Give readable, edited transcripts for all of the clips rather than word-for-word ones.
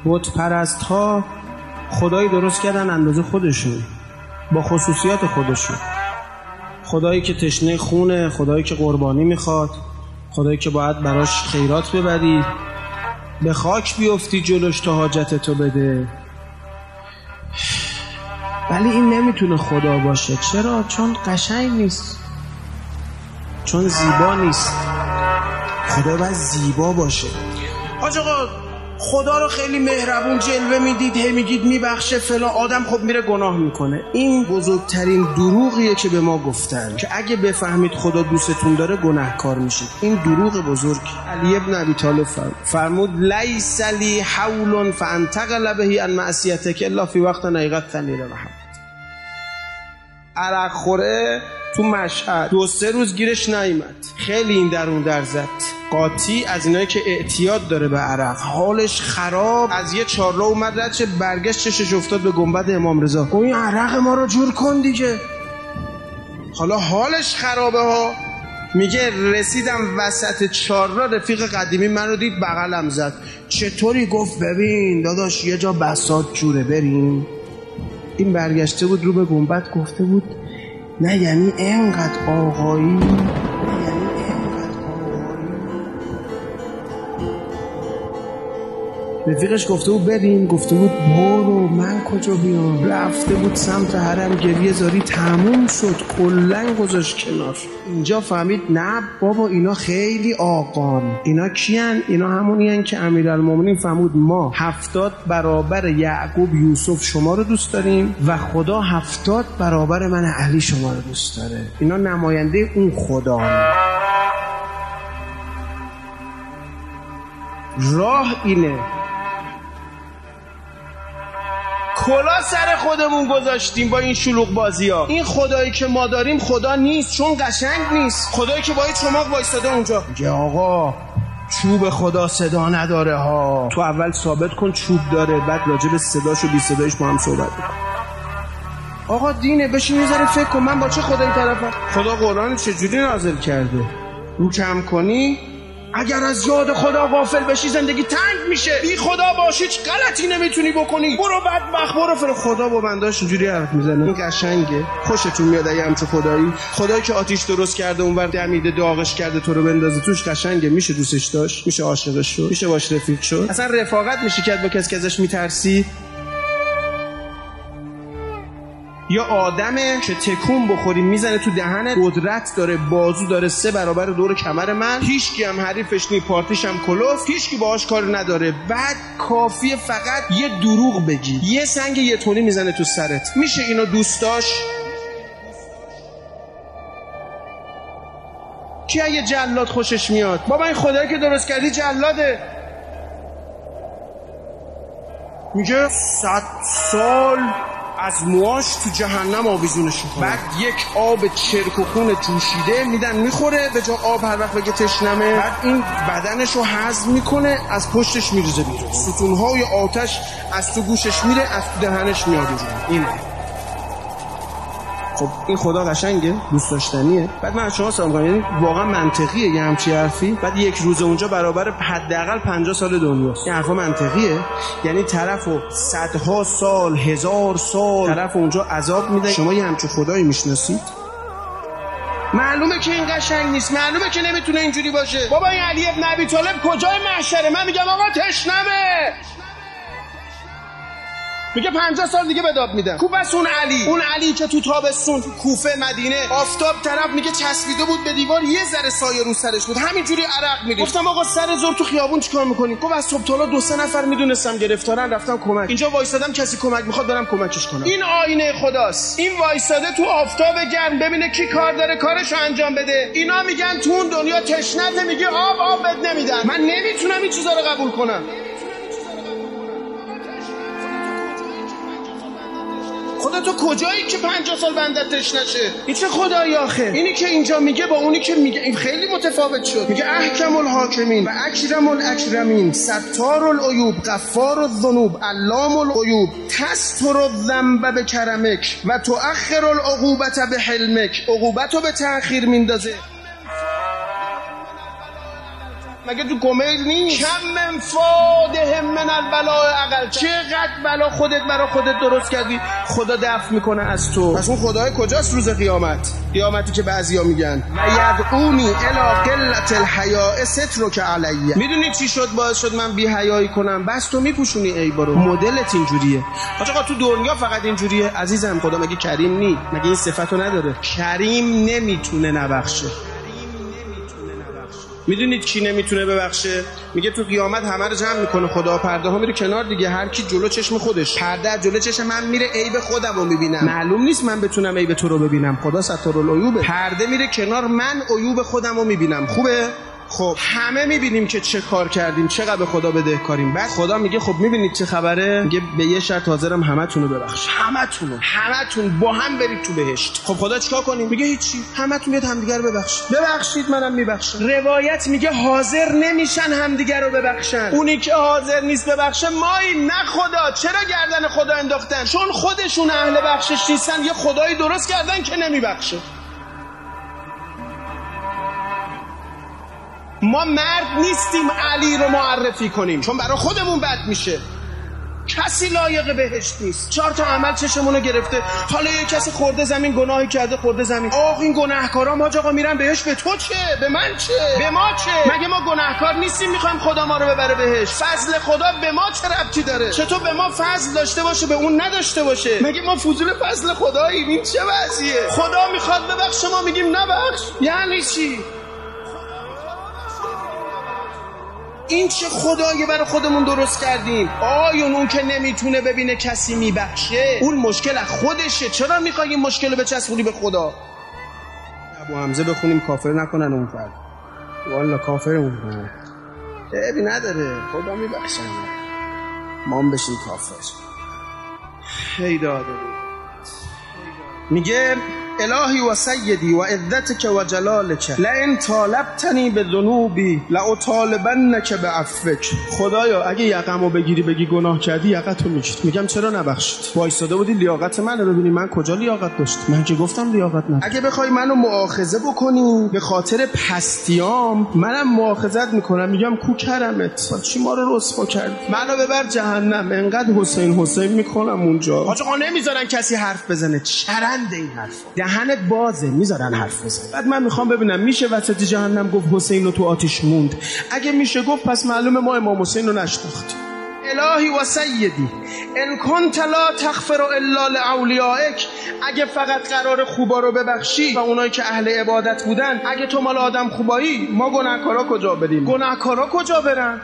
بت پرست ها خدایی درست کردن اندازه خودشون، با خصوصیات خودشون. خدایی که تشنه خونه، خدایی که قربانی میخواد، خدایی که باید براش خیرات ببری، به خاک بیفتی جلوش تا حاجتتو بده. ولی این نمیتونه خدا باشه. چرا؟ چون قشنگ نیست، چون زیبا نیست. خدا باید زیبا باشه. حاج آقا خدا رو خیلی مهربون جلوه میدید، هی میگید میبخشه فلان، آدم خب میره گناه میکنه. این بزرگترین دروغیه که به ما گفتن که اگه بفهمید خدا دوستتون داره گناهکار میشید. این دروغ بزرگ. علی ابن ابی طالب فرمود لیس لی حول فانتقل به عن معصیتک الا فی وقت نیقت ثنیر محمد. عرق خوره تو مشهد 2-3 روز گیرش نیامد، خیلی این درون در زد. قاطی از اینایی که اعتیاد داره به عرق، حالش خراب، از یه چهارراه اومد رد شه، برگشت چشش افتاد به گنبد امام رضا. این عرق ما رو جور کن دیگه. حالا حالش خرابه ها. میگه رسیدم وسط چهارراه، رفیق قدیمی من رو دید بغلم زد. چطوری؟ گفت ببین داداش یه جا بساط جوره بریم. این برگشته بود رو به گنبد گفته بود نه یعنی اینقدر آقایی، رفیقش گفته بود بریم، گفته بود برو من کجا بیام. رفته بود سمت حرم، گریه زاری تموم شد، کلن گذاشت کنار. اینجا فهمید نه بابا اینا خیلی آقان. اینا کیان؟ اینا همونیان که امیرالمومنین فرمود ما 70 برابر یعقوب یوسف شما رو دوست داریم و خدا 70 برابر من علی شما رو دوست داره. اینا نماینده اون خدا. راه اینه. کلا سر خودمون گذاشتیم با این شلوغ بازی ها. این خدایی که ما داریم خدا نیست، چون قشنگ نیست. خدایی که با یه چماق وایستاده اونجا میگه آقا چوب خدا صدا نداره ها. تو اول ثابت کن چوب داره، بعد راجع به صداش و بی صدایش با هم صحبت کن. آقا دینه، بشین یه ذره فکر کن من با چه خدایی طرفم. خدا قرآن چجوری نازل کرده؟ رو کم کنی اگر از یاد خدا غافل بشی زندگی تنگ میشه. بی خدا باشی هیچ غلطی نمیتونی بکنی. برو بدبخت برو خدا با بنداش اینجوری حرف میزنه. این قشنگه؟ خوشتون میاد اگه همچه خدایی که آتیش درست کرده اونور دمیده داغش کرده تو رو بندازه توش؟ قشنگه؟ میشه دوستش داشت؟ میشه عاشقش شد؟ میشه باش رفیق شد؟ اصلا رفاقت میشه کرد با کسی که ازش میترسی؟ یا آدمه که تکون بخوری میزنه تو دهنه، قدرت داره، بازو داره 3 برابر دور کمر من، هیچکی هم حریفش نی، پارتیش هم کلوف، هیچکی باهاش کار نداره. بعد کافیه فقط یه دروغ بگی، یه سنگ 1 تونی میزنه تو سرت. میشه اینو دوست داشت؟ کی اگه جلاد خوشش میاد؟ بابا این خدایی که درست کردی جلاده. میگه 100 سال از موهاش تو جهنم آویزونش میکنه. بعد یک آب چرک و خون جوشیده میدن میخوره، به جا آب هر وقت بگه تشنمه. بعد این بدنشو هضم میکنه، از پشتش میریزه بیرون. ستونهای آتش از تو گوشش میره، از تو دهنش میاد بیرون. اینه. خب این خدا قشنگه؟ دوست داشتنیه؟ بعد من از شما سلام کنم، یعنی واقعا منطقیه یه همچی حرفی؟ بعد یک روز اونجا برابر حداقل 50 سال دنیاست. این حرفا منطقیه؟ یعنی طرفو صدها سال، 1000 سال طرف اونجا عذاب میده. شما یه همچین خدایی میشناسید؟ معلومه که این قشنگ نیست، معلومه که نمیتونه اینجوری باشه. بابا این علی ابن ابی طالب کجای محشره؟ من میگم آقا تشنمه، میگه 50 سال دیگه به داد میدم. کو بس اون علی که تو تابستون تو کوفه مدینه آفتاب طرف میگه چسبیده بود به دیوار، یه ذره سایه رو سرش بود، همینجوری عرق می‌ریخت. گفتم آقا سر زور تو خیابون چیکار می‌کنی؟ گفت از صبح تا حالا 2-3 نفر میدونستم گرفتارن، رفتم کمک. اینجا وایسادم کسی کمک میخواد برم کمکش کنم. این آینه خداست. این وایساده تو آفتاب گرم ببینه کی کار داره کارشو انجام بده. اینا میگن تو اون دنیا تشنته، میگه آب بد نمیدن. من نمیتونم این چیزا رو قبول کنم. خدا تو کجایی که 50 سال بندت تشنه شه؟ این چه خدایی آخه؟ اینی که اینجا میگه با اونی که میگه این خیلی متفاوت شد. میگه احکم الحاکمین و اکرم الاکرمین، ستار العیوب، غفار الذنوب، علام الغیوب، تستر الذنب بکرمک و تؤخر العقوبة بحلمک. عقوبتو به تأخیر میندازه. مگه تو کمیل نیست؟ کم من فادهم من البلاء اقل، چقدر بلا خودت برا خودت درست کردی، خدا دفع میکنه از تو. پس اون خدای کجاست روز قیامت؟ قیامتی که بعضیا میگن و یدعونی الی قلة الحیاء سترک علیه. میدونی چی شد باعث شد من بی حیایی کنم؟ بس تو میپوشونی عیبا رو. مدلت اینجوریه. آقا تو دنیا فقط اینجوریه عزیزم. خدا مگه کریم نی؟ مگه این صفتو نداره؟ کریم نمیتونه نبخشه. میدونید کی نمیتونه ببخشه؟ میگه تو قیامت همه رو جمع میکنه خدا، پرده ها میره کنار دیگه، هر کی جلو چشم خودش. پرده جلو چشم من میره، عیب خودم رو میبینم. معلوم نیست من بتونم عیب تو رو ببینم، خدا سترالعیوبه. پرده میره کنار، من عیوب خودم رو میبینم. خوبه؟ خب همه میبینیم که چه کار کردیم، چقدر به خدا بدهکاریم. بعد خدا میگه خب میبینید چه خبره؟ میگه به یه شرط حاضرم همتون رو ببخش. همتون با هم برید تو بهشت. خب خدا چیکار کنیم؟ میگه هیچی، همتون بیاد همدیگه رو ببخشید منم میبخشم. روایت میگه حاضر نمیشن همدیگه رو ببخشن. اونی که حاضر نیست ببخشه مایی نه خدا. چرا گردن خدا انداختن؟ چون خودشون اهل بخشش نیستن، یه خدایی درست کردن که نمیبخشه. ما مرد نیستیم علی رو معرفی کنیم، چون برای خودمون بد میشه. کسی لایق بهشت نیست. 4 تا عمل چشمونو گرفته. حالا یه کسی خورده زمین، گناهی کرده خورده زمین. این گناهکارا ماج آقا میرن بهشت، به تو چه؟ به من چه؟ به ما چه؟ مگه ما گناهکار نیستیم میخوایم خدا ما رو ببره بهشت؟ فضل خدا به ما چه ربطی داره؟ چطور به ما فضل داشته باشه به اون نداشته باشه؟ مگه ما فضول فضل خداییم؟ این چه وضعیه؟ خدا میخواد ببخشه ما میگیم نبخش. یعنی چی؟ این چه خدایی برای خودمون درست کردیم؟ اون که نمیتونه ببینه کسی میبخشه، اون مشکل از خودشه. چرا میخوای این مشکل رو بچسبونی به خدا؟ ابو حمزه بخونیم کافر نکنن اون فرد. والا کافر اون فرد عیبی نداره، خدا میبخشن. ما هم بشیم کافر. هی داده میگه الهی و سیدی و عزتک و جلالک لئن طالبتنی بذنوبی لاطالبنک بعفوک. خدایا اگه یقمو بگیری بگی گناه کردی یقتو میگیری. میگم چرا نبخشید؟ وایساده بودی لیاقت منو ببینی. من کجا لیاقت داشتم؟ من که گفتم لیاقت ندارم. اگه بخوای منو مؤاخذه بکنی به خاطر پستیام، منم مؤاخذت میکنم، میگم کو کرمت، چی ما رو رسوا کردی؟ منو ببر جهنم. انقدر حسین میکنم اونجا. آقا نمیذارن کسی حرف بزنه. چرند این حرفا. دهنت بازه، میذارن حرف بزنه. بعد من میخوام ببینم میشه وسط جهنم گفت حسین رو تو آتش موند؟ اگه میشه گفت پس معلومه ما امام حسین رو نشناختیم. الهی و سیدی ان کنت لا تغفر الا لاولیائک. اگه فقط قرار خوبا رو ببخشی و اونایی که اهل عبادت بودن، اگه تو مال آدم خوبایی، ما گناهکارا کجا بریم؟ گناهکارا کجا برن؟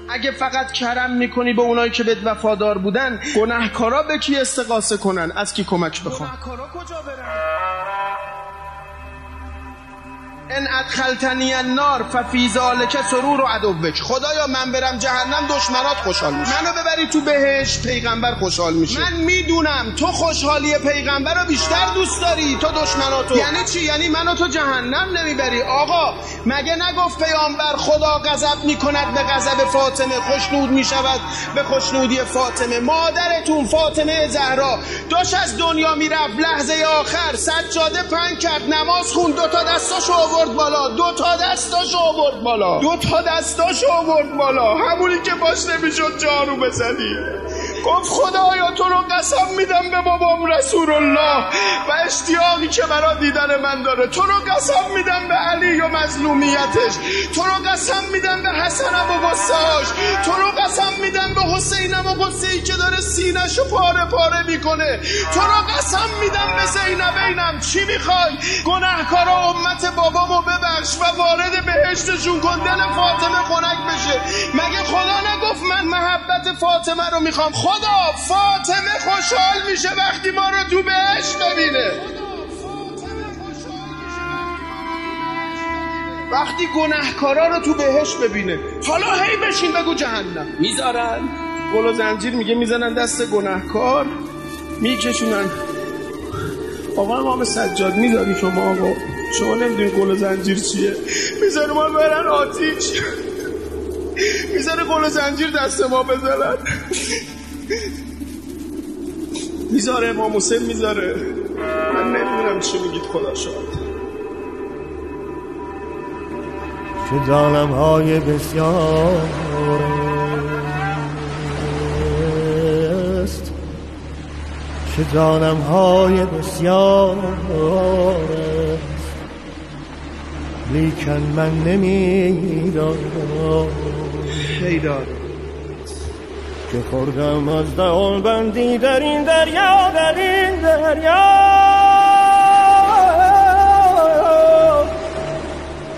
اگه فقط کرم میکنی به اونایی که بهت وفادار بودن، گناهکارا به کی استغاثه کنن؟ از کی کمک بخوان؟ گناهکارا کجا برن؟ ان ادخلتنی النار ففی ذلک سرور عدوک. خدایا من برم جهنم دشمنات خوشحال میشه، منو ببری تو بهشت پیغمبر خوشحال میشه. من میدونم تو خوشحالی پیغمبر رو بیشتر دوست داری تو دشمناتو. یعنی چی؟ یعنی منو تو جهنم نمیبری. آقا مگه نگفت پیامبر خدا غضب میکند به غضب فاطمه، خوشنود میشود به خوشنودی فاطمه؟ مادرتون فاطمه زهرا داشت از دنیا میرفت، لحظه آخر سجاده پهن کرد، نماز خون، 2 تا دستاشو آورد بالا، 2 تا دستاشو آورد بالا، 2 تا دستاشو آورد بالا، همونی که باش نمیشد جارو بزنی. گفت خدایا تو رو قسم میدم به بابام رسول الله و اشتیاقی که برا دیدن من داره، تو رو قسم میدم به علی و مظلومیتش، تو رو قسم میدم به حسنم و غصه‌اش، تو رو قسم میدم به حسینم و غصه‌ای که داره سینه‌شو پاره پاره میکنه، تو رو قسم میدم به زینبینم. چی میخوای؟ گناهکارا امت بابامو ببخش و وارد بهشتشون کن، دل فاطمه خنک بشه. مگه خدا نگفت من محبت فاطمه رو میخوام؟ خدا فاطمه خوشحال میشه وقتی ما رو تو بهشت ببینه. وقتی گناهکارا رو تو بهشت ببینه. حالا هی بشین بگو جهنم. میذارن گل و زنجیر، میگه میزنن دست گناهکار میکشونن. آقا امام سجاد میذاری شما؟ آقا شما نمیدونی گل و زنجیر چیه؟ میذاره ما برن آتیش، میذاره گل و زنجیر دست ما بزنن، میذاره امام حسین میذاره. من نمیدونم چی میگید، خدا شاهد. چه ظالم های بسیار که جانم های بسیار است، لیکن من نمیدانم که خوردم از دهان بندی در این دریا، در این دریا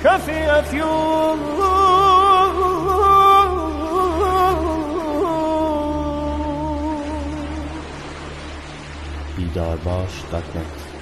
کفی افیون. بیدار باش .net